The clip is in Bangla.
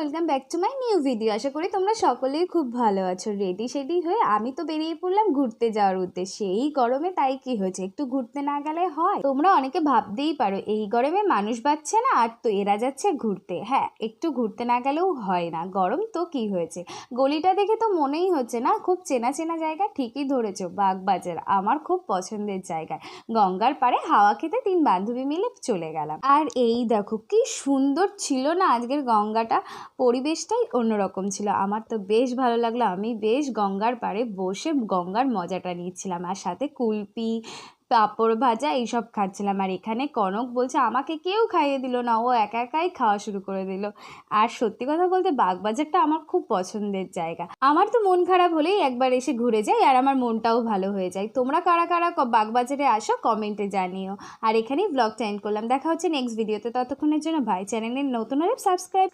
Welcome back to my new video. আশা করি তোমরা সকলেই খুব ভালো আছো। রেডি হয়ে আমি তো বেরিয়ে পড়লাম ঘুরতে যাওয়ার উদ্দেশ্যে। এই গরমে তাই কি হয়েছে, একটু ঘুরতে না গেলে হয়? তোমরা অনেকে ভাবতেই পারো এই গরমে মানুষ বাঁচছে না, আর তো এরা যাচ্ছে ঘুরতে। হ্যাঁ, একটু ঘুরতে না গেলেও হয় না, গরম তো কি হয়েছে। গলিটা দেখে তো মনেই হচ্ছে না খুব চেনা চেনা জায়গা। ঠিকই ধরেছো, বাগবাজার আমার খুব পছন্দের জায়গা। গঙ্গার পাড়ে হাওয়া খেতে 3 বান্ধবী মিলে চলে গেলাম। আর এই দেখো কি সুন্দর ছিল না আজকের গঙ্গাটা, পরিবেশটাই অন্যরকম ছিল। আমার তো বেশ ভালো লাগলো। আমি বেশ গঙ্গার পাড়ে বসে গঙ্গার মজাটা নিচ্ছিলাম, আর সাথে কুলপি, পাঁপড় ভাজা এইসব খাচ্ছিলাম। আর এখানে কনক বলছে আমাকে কেউ খাইয়ে দিল না, ও একা একাই খাওয়া শুরু করে দিল। আর সত্যি কথা বলতে বাগবাজারটা আমার খুব পছন্দের জায়গা। আমার তো মন খারাপ হলেই একবার এসে ঘুরে যাই, আর আমার মনটাও ভালো হয়ে যায়। তোমরা কারা কারা বাগবাজারে আসো কমেন্টে জানিও। আর এখানেই ব্লগটা এন্ড করলাম। দেখা হচ্ছে নেক্সট ভিডিওতে। ততক্ষণের জন্য ভাই, চ্যানেলে নতুন হলে সাবস্ক্রাইব